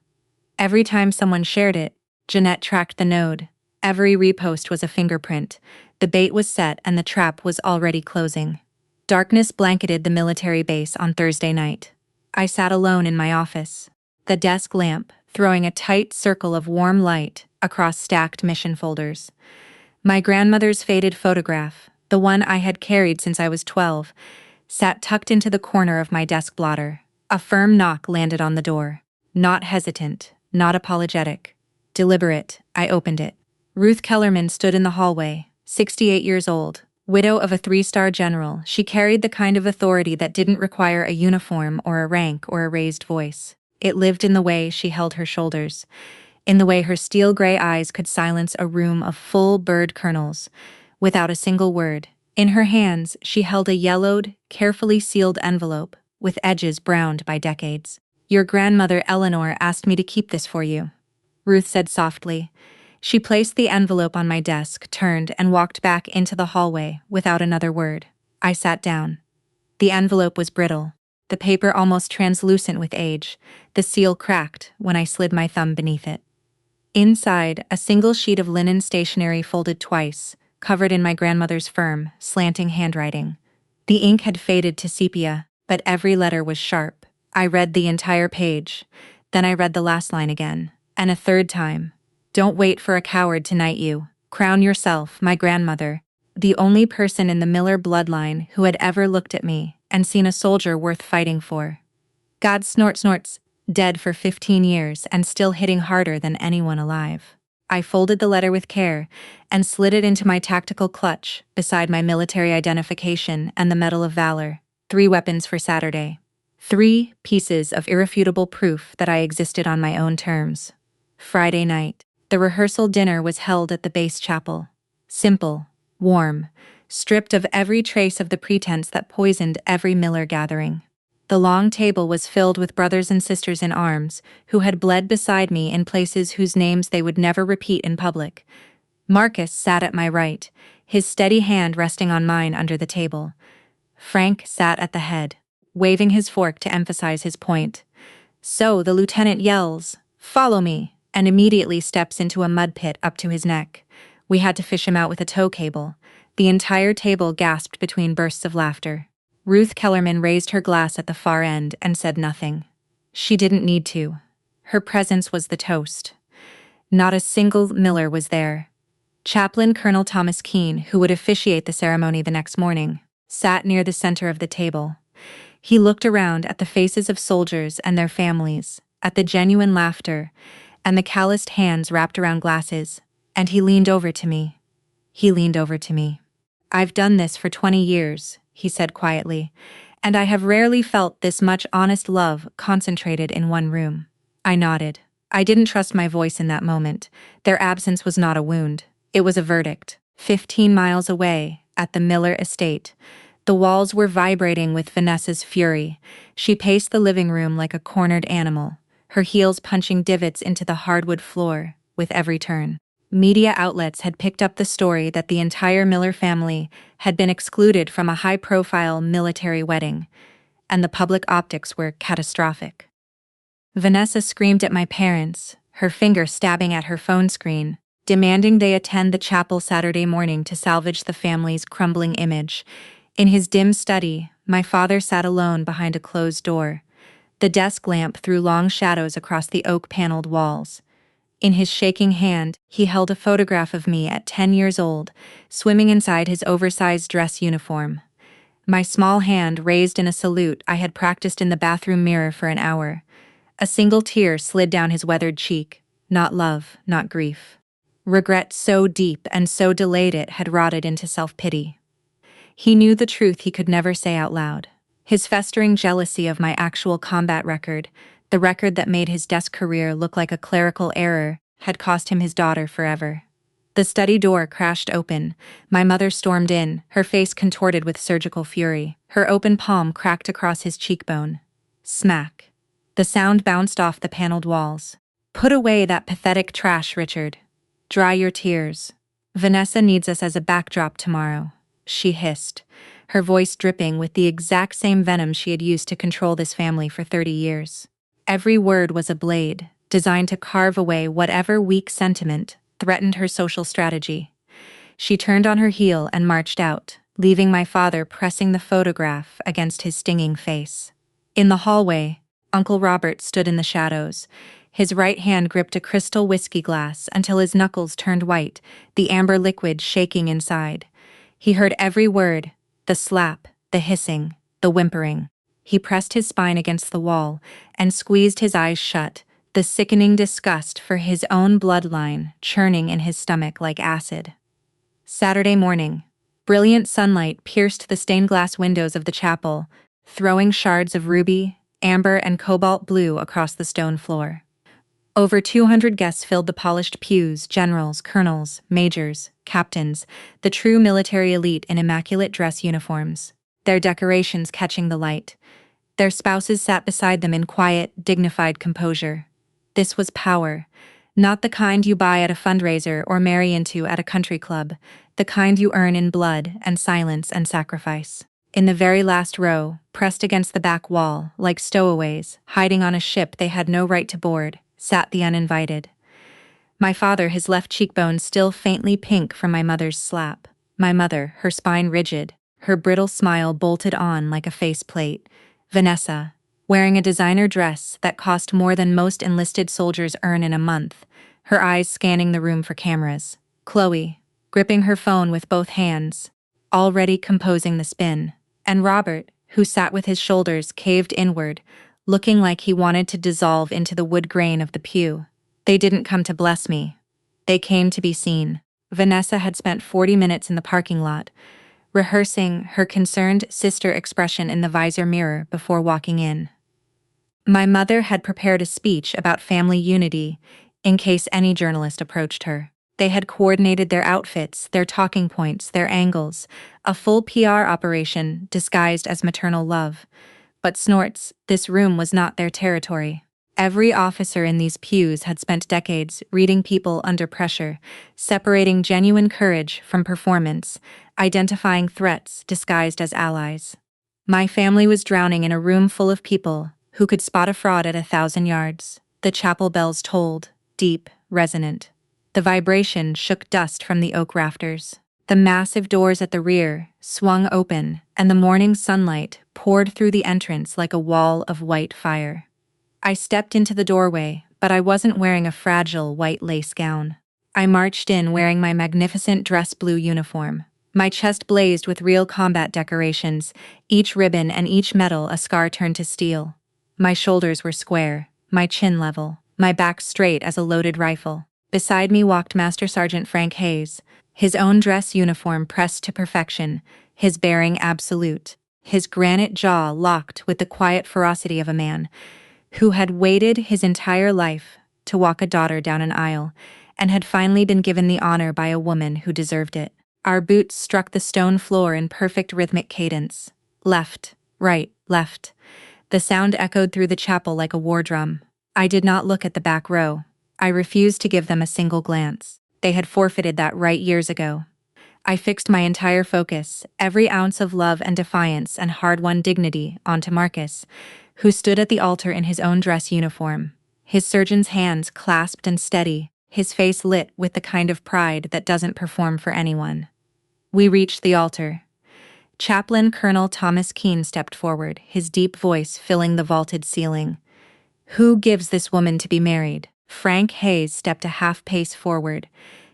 S1: Every time someone shared it, Jeanette tracked the node. Every repost was a fingerprint. The bait was set and the trap was already closing. Darkness blanketed the military base on Thursday night. I sat alone in my office, the desk lamp throwing a tight circle of warm light across stacked mission folders. My grandmother's faded photograph, the one I had carried since I was 12, sat tucked into the corner of my desk blotter. A firm knock landed on the door. Not hesitant, not apologetic. Deliberate, I opened it. Ruth Kellerman stood in the hallway, 68 years old, widow of a 3-star general. She carried the kind of authority that didn't require a uniform or a rank or a raised voice. It lived in the way she held her shoulders, in the way her steel-gray eyes could silence a room of full bird colonels, without a single word. In her hands, she held a yellowed, carefully sealed envelope, with edges browned by decades. "Your grandmother Eleanor asked me to keep this for you," Ruth said softly. She placed the envelope on my desk, turned, and walked back into the hallway without another word. I sat down. The envelope was brittle, the paper almost translucent with age, the seal cracked when I slid my thumb beneath it. Inside, a single sheet of linen stationery folded twice, covered in my grandmother's firm, slanting handwriting. The ink had faded to sepia, but every letter was sharp. I read the entire page. Then I read the last line again, and a third time. "Don't wait for a coward to knight you. Crown yourself, my grandmother, the only person in the Miller bloodline who had ever looked at me and seen a soldier worth fighting for." God snorts, dead for 15 years and still hitting harder than anyone alive. I folded the letter with care and slid it into my tactical clutch beside my military identification and the Medal of Valor. 3 weapons for Saturday. 3 pieces of irrefutable proof that I existed on my own terms. Friday night, the rehearsal dinner was held at the base chapel. Simple, warm, stripped of every trace of the pretense that poisoned every Miller gathering. The long table was filled with brothers and sisters in arms who had bled beside me in places whose names they would never repeat in public. Marcus sat at my right, his steady hand resting on mine under the table. Frank sat at the head, waving his fork to emphasize his point. So the lieutenant yells, "Follow me," and immediately steps into a mud pit up to his neck. We had to fish him out with a tow cable. The entire table gasped between bursts of laughter. Ruth Kellerman raised her glass at the far end and said nothing. She didn't need to. Her presence was the toast. Not a single Miller was there. Chaplain Colonel Thomas Keene, who would officiate the ceremony the next morning, sat near the center of the table. He looked around at the faces of soldiers and their families, at the genuine laughter, and the calloused hands wrapped around glasses, and he leaned over to me. He leaned over to me. "I've done this for 20 years, he said quietly, and I have rarely felt this much honest love concentrated in one room. I nodded. I didn't trust my voice in that moment. Their absence was not a wound. It was a verdict. 15 miles away, at the Miller estate, the walls were vibrating with Vanessa's fury. She paced the living room like a cornered animal, her heels punching divots into the hardwood floor with every turn. Media outlets had picked up the story that the entire Miller family had been excluded from a high-profile military wedding, and the public optics were catastrophic. Vanessa screamed at my parents, her finger stabbing at her phone screen, demanding they attend the chapel Saturday morning to salvage the family's crumbling image. In his dim study, my father sat alone behind a closed door. The desk lamp threw long shadows across the oak-paneled walls. In his shaking hand, he held a photograph of me at 10 years old, swimming inside his oversized dress uniform. My small hand raised in a salute I had practiced in the bathroom mirror for an hour. A single tear slid down his weathered cheek. Not love, not grief. Regret so deep and so delayed it had rotted into self-pity. He knew the truth he could never say out loud. His festering jealousy of my actual combat record, the record that made his desk career look like a clerical error, had cost him his daughter forever. The study door crashed open. My mother stormed in, her face contorted with surgical fury. Her open palm cracked across his cheekbone. Smack. The sound bounced off the paneled walls. "Put away that pathetic trash, Richard. Dry your tears. Vanessa needs us as a backdrop tomorrow," she hissed, her voice dripping with the exact same venom she had used to control this family for 30 years. Every word was a blade, designed to carve away whatever weak sentiment threatened her social strategy. She turned on her heel and marched out, leaving my father pressing the photograph against his stinging face. In the hallway, Uncle Robert stood in the shadows. His right hand gripped a crystal whiskey glass until his knuckles turned white, the amber liquid shaking inside. He heard every word, the slap, the hissing, the whimpering. He pressed his spine against the wall and squeezed his eyes shut, the sickening disgust for his own bloodline churning in his stomach like acid. Saturday morning. Brilliant sunlight pierced the stained glass windows of the chapel, throwing shards of ruby, amber, and cobalt blue across the stone floor. Over 200 guests filled the polished pews, generals, colonels, majors, captains, the true military elite in immaculate dress uniforms, their decorations catching the light. Their spouses sat beside them in quiet, dignified composure. This was power, not the kind you buy at a fundraiser or marry into at a country club, the kind you earn in blood and silence and sacrifice. In the very last row, pressed against the back wall, like stowaways, hiding on a ship they had no right to board, sat the uninvited. My father, his left cheekbone still faintly pink from my mother's slap. My mother, her spine rigid, her brittle smile bolted on like a faceplate. Vanessa, wearing a designer dress that cost more than most enlisted soldiers earn in a month, her eyes scanning the room for cameras. Chloe, gripping her phone with both hands, already composing the spin. And Robert, who sat with his shoulders caved inward, looking like he wanted to dissolve into the wood grain of the pew. They didn't come to bless me. They came to be seen. Vanessa had spent 40 minutes in the parking lot, rehearsing her concerned sister expression in the visor mirror before walking in. My mother had prepared a speech about family unity in case any journalist approached her. They had coordinated their outfits, their talking points, their angles, a full PR operation disguised as maternal love. But snorts, this room was not their territory. Every officer in these pews had spent decades reading people under pressure, separating genuine courage from performance, identifying threats disguised as allies. My family was drowning in a room full of people who could spot a fraud at 1,000 yards. The chapel bells tolled, deep, resonant. The vibration shook dust from the oak rafters. The massive doors at the rear swung open, and the morning sunlight poured through the entrance like a wall of white fire. I stepped into the doorway, but I wasn't wearing a fragile white lace gown. I marched in wearing my magnificent dress blue uniform, My chest blazed with real combat decorations, each ribbon and each medal a scar turned to steel. My shoulders were square, my chin level, my back straight as a loaded rifle. Beside me walked Master Sergeant Frank Hayes, his own dress uniform pressed to perfection, his bearing absolute, his granite jaw locked with the quiet ferocity of a man who had waited his entire life to walk a daughter down an aisle and had finally been given the honor by a woman who deserved it. Our boots struck the stone floor in perfect rhythmic cadence. Left, right, left. The sound echoed through the chapel like a war drum. I did not look at the back row. I refused to give them a single glance. They had forfeited that right years ago. I fixed my entire focus, every ounce of love and defiance and hard-won dignity, onto Marcus, who stood at the altar in his own dress uniform. His surgeon's hands clasped and steady, his face lit with the kind of pride that doesn't perform for anyone. We reached the altar. Chaplain Colonel Thomas Keene stepped forward, his deep voice filling the vaulted ceiling. "Who gives this woman to be married?" Frank Hayes stepped a half-pace forward.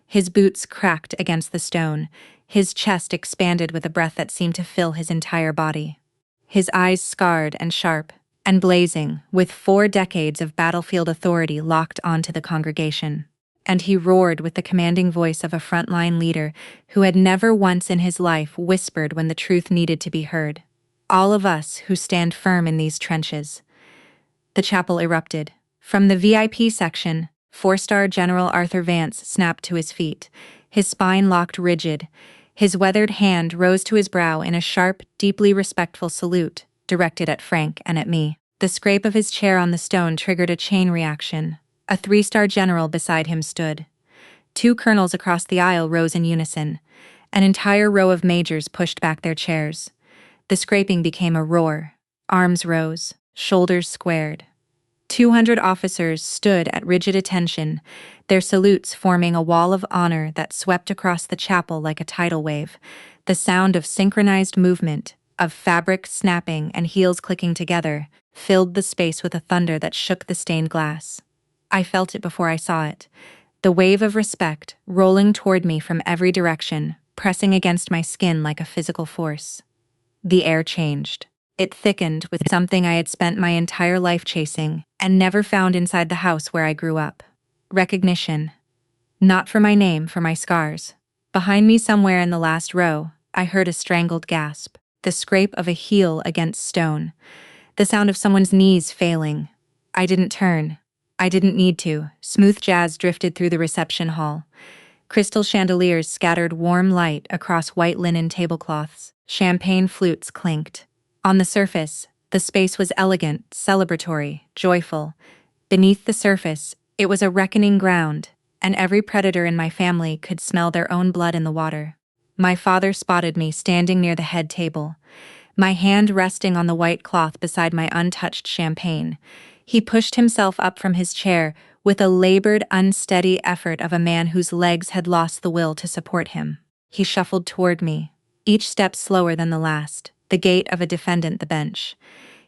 S1: His boots cracked against the stone, his chest expanded with a breath that seemed to fill his entire body. His eyes scarred and sharp, and blazing, with 4 decades of battlefield authority locked onto the congregation. And he roared with the commanding voice of a frontline leader who had never once in his life whispered when the truth needed to be heard. "All of us who stand firm in these trenches." The chapel erupted. From the VIP section, 4-star General Arthur Vance snapped to his feet, his spine locked rigid. His weathered hand rose to his brow in a sharp, deeply respectful salute, directed at Frank and at me. The scrape of his chair on the stone triggered a chain reaction. A 3-star general beside him stood. 2 colonels across the aisle rose in unison. An entire row of majors pushed back their chairs. The scraping became a roar. Arms rose, shoulders squared. 200 officers stood at rigid attention, their salutes forming a wall of honor that swept across the chapel like a tidal wave. The sound of synchronized movement, of fabric snapping and heels clicking together, filled the space with a thunder that shook the stained glass. I felt it before I saw it. The wave of respect, rolling toward me from every direction, pressing against my skin like a physical force. The air changed. It thickened with something I had spent my entire life chasing and never found inside the house where I grew up. Recognition. Not for my name, for my scars. Behind me somewhere in the last row, I heard a strangled gasp, the scrape of a heel against stone, the sound of someone's knees failing. I didn't turn. I didn't need to. Smooth jazz drifted through the reception hall. Crystal chandeliers scattered warm light across white linen tablecloths. Champagne flutes clinked. On the surface, the space was elegant, celebratory, joyful. Beneath the surface, it was a reckoning ground, and every predator in my family could smell their own blood in the water. My father spotted me standing near the head table, my hand resting on the white cloth beside my untouched champagne. He pushed himself up from his chair with a labored, unsteady effort of a man whose legs had lost the will to support him. He shuffled toward me, each step slower than the last, the gait of a defendant the bench.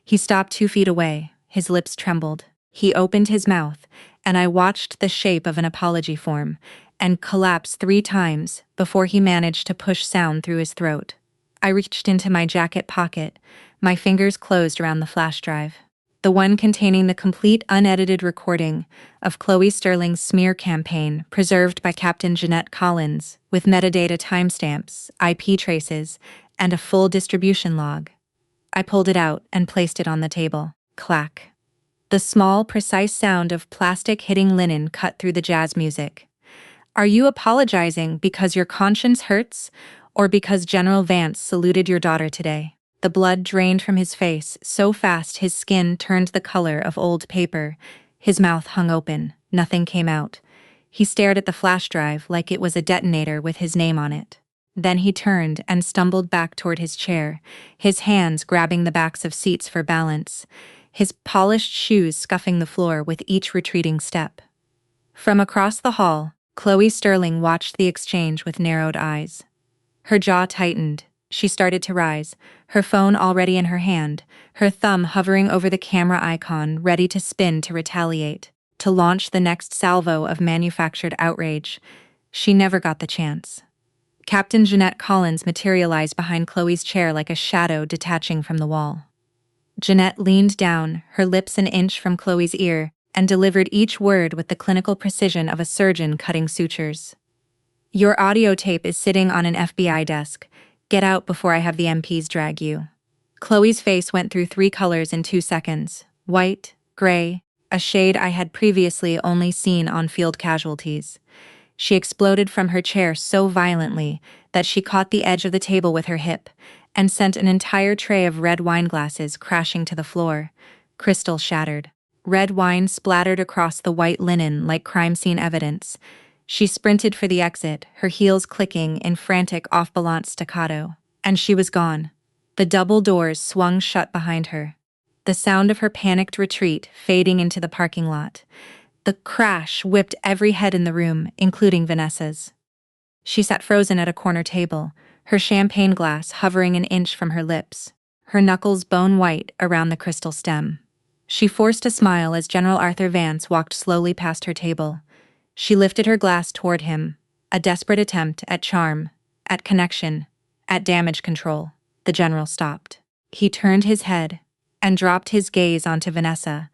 S1: He stopped 2 feet away, his lips trembled. He opened his mouth, and I watched the shape of an apology form, and collapse 3 times before he managed to push sound through his throat. I reached into my jacket pocket, my fingers closed around the flash drive. The one containing the complete unedited recording of Chloe Sterling's smear campaign preserved by Captain Jeanette Collins, with metadata timestamps, IP traces, and a full distribution log. I pulled it out and placed it on the table. Clack. The small, precise sound of plastic hitting linen cut through the jazz music. Are you apologizing because your conscience hurts, or because General Vance saluted your daughter today? The blood drained from his face so fast his skin turned the color of old paper. His mouth hung open. Nothing came out. He stared at the flash drive like it was a detonator with his name on it. Then he turned and stumbled back toward his chair, his hands grabbing the backs of seats for balance, his polished shoes scuffing the floor with each retreating step. From across the hall, Chloe Sterling watched the exchange with narrowed eyes. Her jaw tightened. She started to rise, her phone already in her hand, her thumb hovering over the camera icon, ready to spin to retaliate, to launch the next salvo of manufactured outrage. She never got the chance. Captain Jeanette Collins materialized behind Chloe's chair like a shadow detaching from the wall. Jeanette leaned down, her lips an inch from Chloe's ear, and delivered each word with the clinical precision of a surgeon cutting sutures. "Your audio tape is sitting on an FBI desk. Get out before I have the MPs drag you." Chloe's face went through 3 colors in 2 seconds: white, gray, a shade I had previously only seen on field casualties. She exploded from her chair so violently that she caught the edge of the table with her hip and sent an entire tray of red wine glasses crashing to the floor. Crystal shattered. Red wine splattered across the white linen like crime scene evidence. She sprinted for the exit, her heels clicking in frantic off-balance staccato. And she was gone. The double doors swung shut behind her. The sound of her panicked retreat fading into the parking lot. The crash whipped every head in the room, including Vanessa's. She sat frozen at a corner table, her champagne glass hovering an inch from her lips, her knuckles bone white around the crystal stem. She forced a smile as General Arthur Vance walked slowly past her table. She lifted her glass toward him, a desperate attempt at charm, at connection, at damage control. The general stopped. He turned his head and dropped his gaze onto Vanessa,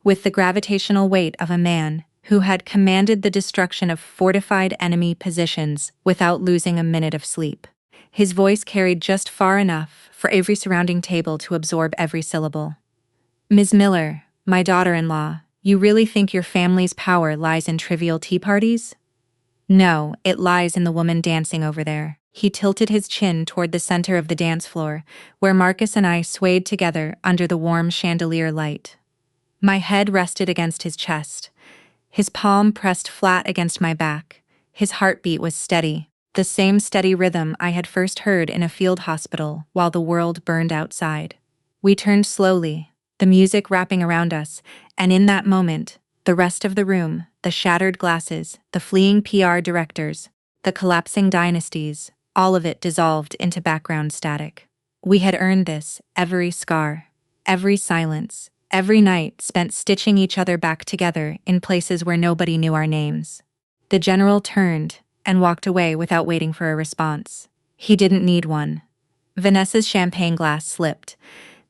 S1: with the gravitational weight of a man who had commanded the destruction of fortified enemy positions without losing a minute of sleep. His voice carried just far enough for every surrounding table to absorb every syllable. "Ms. Miller, my daughter-in-law, you really think your family's power lies in trivial tea parties? No, it lies in the woman dancing over there." He tilted his chin toward the center of the dance floor, where Marcus and I swayed together under the warm chandelier light. My head rested against his chest. His palm pressed flat against my back. His heartbeat was steady, the same steady rhythm I had first heard in a field hospital while the world burned outside. We turned slowly, the music wrapping around us, and in that moment, the rest of the room, the shattered glasses, the fleeing PR directors, the collapsing dynasties, all of it dissolved into background static. We had earned this, every scar, every silence, every night spent stitching each other back together in places where nobody knew our names. The general turned and walked away without waiting for a response. He didn't need one. Vanessa's champagne glass slipped.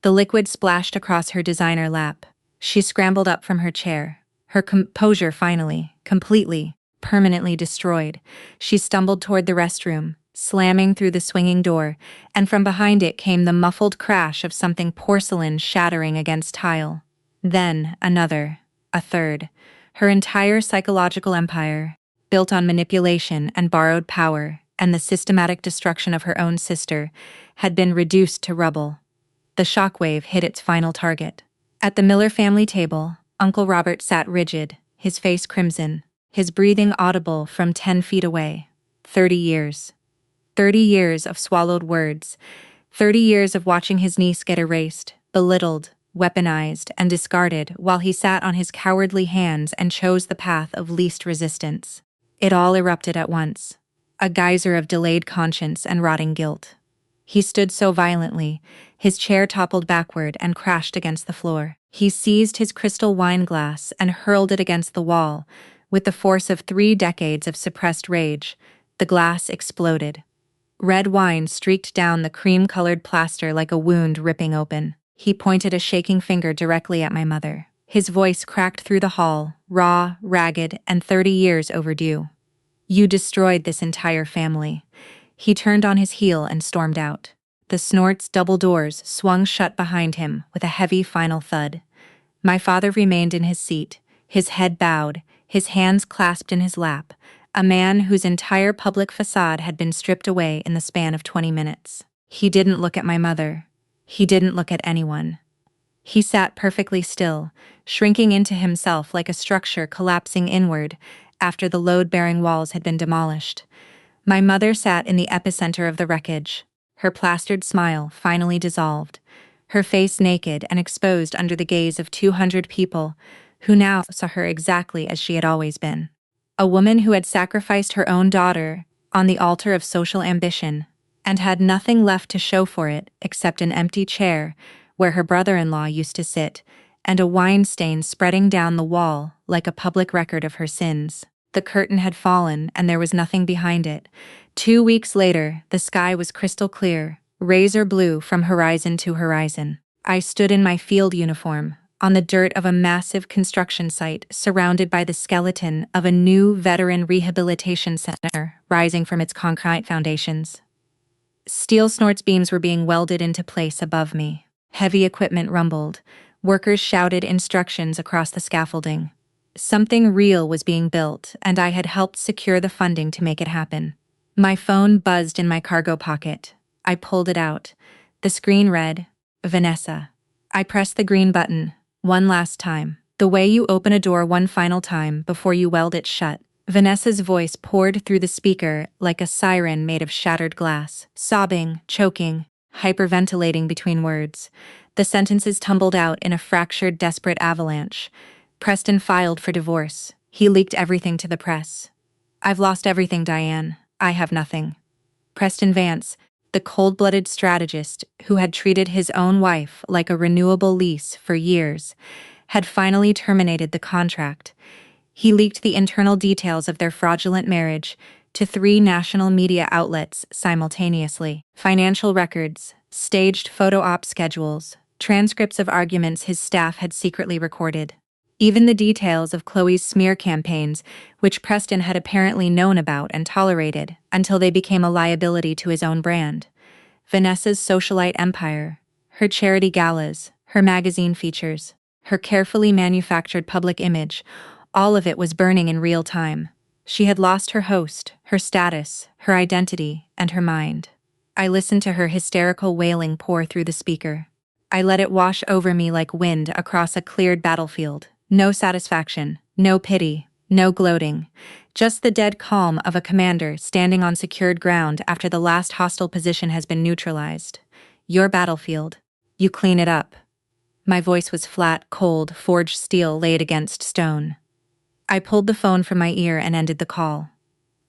S1: The liquid splashed across her designer lap. She scrambled up from her chair, her composure finally, completely, permanently destroyed. She stumbled toward the restroom, slamming through the swinging door, and from behind it came the muffled crash of something porcelain shattering against tile. Then another, a third. Her entire psychological empire, built on manipulation and borrowed power, and the systematic destruction of her own sister, had been reduced to rubble. The shockwave hit its final target. At the Miller family table, Uncle Robert sat rigid, his face crimson, his breathing audible from 10 feet away. 30 years. 30 years of swallowed words, 30 years of watching his niece get erased, belittled, weaponized, and discarded while he sat on his cowardly hands and chose the path of least resistance. It all erupted at once, a geyser of delayed conscience and rotting guilt. He stood so violently, his chair toppled backward and crashed against the floor. He seized his crystal wine glass and hurled it against the wall. With the force of 3 decades of suppressed rage, the glass exploded. Red wine streaked down the cream-colored plaster like a wound ripping open. He pointed a shaking finger directly at my mother. His voice cracked through the hall, raw, ragged, and 30 years overdue. "You destroyed this entire family." He turned on his heel and stormed out. The snort's double doors swung shut behind him with a heavy final thud. My father remained in his seat, his head bowed, his hands clasped in his lap, a man whose entire public facade had been stripped away in the span of 20 minutes. He didn't look at my mother. He didn't look at anyone. He sat perfectly still, shrinking into himself like a structure collapsing inward after the load-bearing walls had been demolished. My mother sat in the epicenter of the wreckage, her plastered smile finally dissolved, her face naked and exposed under the gaze of 200 people who now saw her exactly as she had always been. A woman who had sacrificed her own daughter on the altar of social ambition and had nothing left to show for it except an empty chair where her brother-in-law used to sit and a wine stain spreading down the wall like a public record of her sins. The curtain had fallen and there was nothing behind it, 2 weeks later, the sky was crystal clear, razor blue from horizon to horizon. I stood in my field uniform, on the dirt of a massive construction site surrounded by the skeleton of a new veteran rehabilitation center rising from its concrete foundations. Steel snorts beams were being welded into place above me. Heavy equipment rumbled. Workers shouted instructions across the scaffolding. Something real was being built, and I had helped secure the funding to make it happen. My phone buzzed in my cargo pocket. I pulled it out. The screen read, Vanessa. I pressed the green button, one last time. The way you open a door one final time before you weld it shut. Vanessa's voice poured through the speaker like a siren made of shattered glass, sobbing, choking, hyperventilating between words. The sentences tumbled out in a fractured, desperate avalanche. Preston filed for divorce. He leaked everything to the press. I've lost everything, Diane. I have nothing. Preston Vance, the cold-blooded strategist who had treated his own wife like a renewable lease for years, had finally terminated the contract. He leaked the internal details of their fraudulent marriage to 3 national media outlets simultaneously. Financial records, staged photo op schedules, transcripts of arguments his staff had secretly recorded. Even the details of Chloe's smear campaigns, which Preston had apparently known about and tolerated until they became a liability to his own brand. Vanessa's socialite empire, her charity galas, her magazine features, her carefully manufactured public image, all of it was burning in real time. She had lost her host, her status, her identity, and her mind. I listened to her hysterical wailing pour through the speaker. I let it wash over me like wind across a cleared battlefield. No satisfaction, no pity, no gloating. Just the dead calm of a commander standing on secured ground after the last hostile position has been neutralized. Your battlefield. You clean it up. My voice was flat, cold, forged steel laid against stone. I pulled the phone from my ear and ended the call.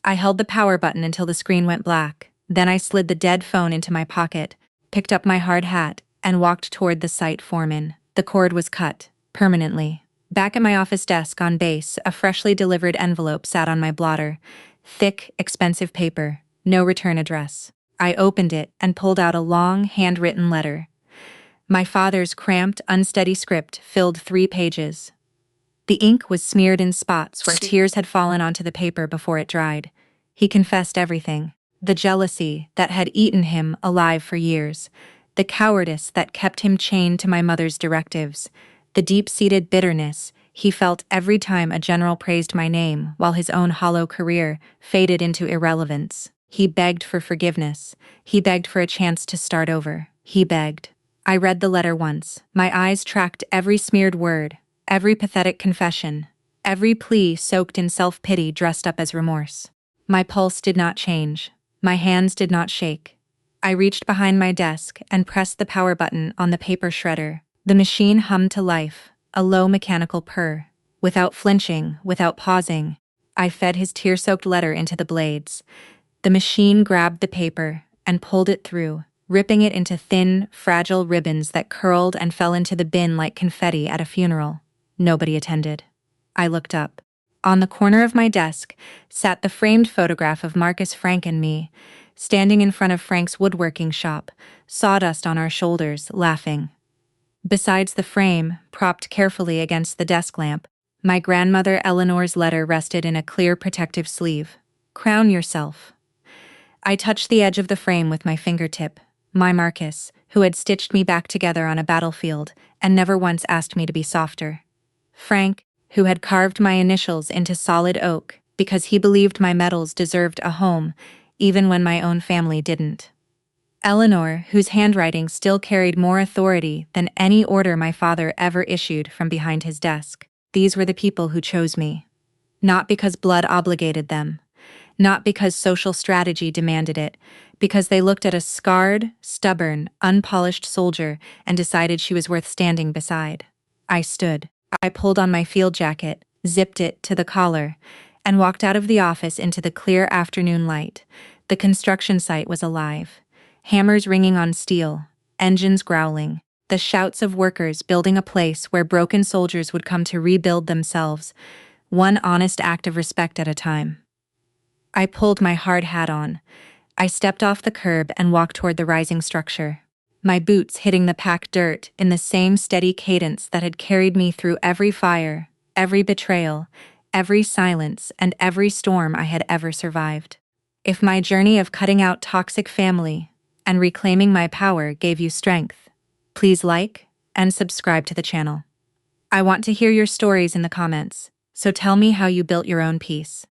S1: I held the power button until the screen went black. Then I slid the dead phone into my pocket, picked up my hard hat, and walked toward the site foreman. The cord was cut, permanently. Back at my office desk on base, a freshly delivered envelope sat on my blotter. Thick, expensive paper, no return address. I opened it and pulled out a long, handwritten letter. My father's cramped, unsteady script filled 3 pages. The ink was smeared in spots where tears had fallen onto the paper before it dried. He confessed everything. The jealousy that had eaten him alive for years. The cowardice that kept him chained to my mother's directives. The deep-seated bitterness he felt every time a general praised my name while his own hollow career faded into irrelevance. He begged for forgiveness. He begged for a chance to start over. He begged. I read the letter once. My eyes tracked every smeared word, every pathetic confession, every plea soaked in self-pity dressed up as remorse. My pulse did not change. My hands did not shake. I reached behind my desk and pressed the power button on the paper shredder. The machine hummed to life, a low mechanical purr. Without flinching, without pausing, I fed his tear-soaked letter into the blades. The machine grabbed the paper and pulled it through, ripping it into thin, fragile ribbons that curled and fell into the bin like confetti at a funeral. Nobody attended. I looked up. On the corner of my desk sat the framed photograph of Marcus, Frank, and me, standing in front of Frank's woodworking shop, sawdust on our shoulders, laughing. Besides the frame, propped carefully against the desk lamp, my grandmother Eleanor's letter rested in a clear protective sleeve. Crown yourself. I touched the edge of the frame with my fingertip. My Marcus, who had stitched me back together on a battlefield and never once asked me to be softer. Frank, who had carved my initials into solid oak because he believed my medals deserved a home, even when my own family didn't. Eleanor, whose handwriting still carried more authority than any order my father ever issued from behind his desk. These were the people who chose me. Not because blood obligated them. Not because social strategy demanded it. Because they looked at a scarred, stubborn, unpolished soldier and decided she was worth standing beside. I stood. I pulled on my field jacket, zipped it to the collar, and walked out of the office into the clear afternoon light. The construction site was alive. Hammers ringing on steel, engines growling, the shouts of workers building a place where broken soldiers would come to rebuild themselves, one honest act of respect at a time. I pulled my hard hat on. I stepped off the curb and walked toward the rising structure. My boots hitting the packed dirt in the same steady cadence that had carried me through every fire, every betrayal, every silence, and every storm I had ever survived. If my journey of cutting out toxic family and reclaiming my power gave you strength, please like and subscribe to the channel. I want to hear your stories in the comments, so tell me how you built your own peace.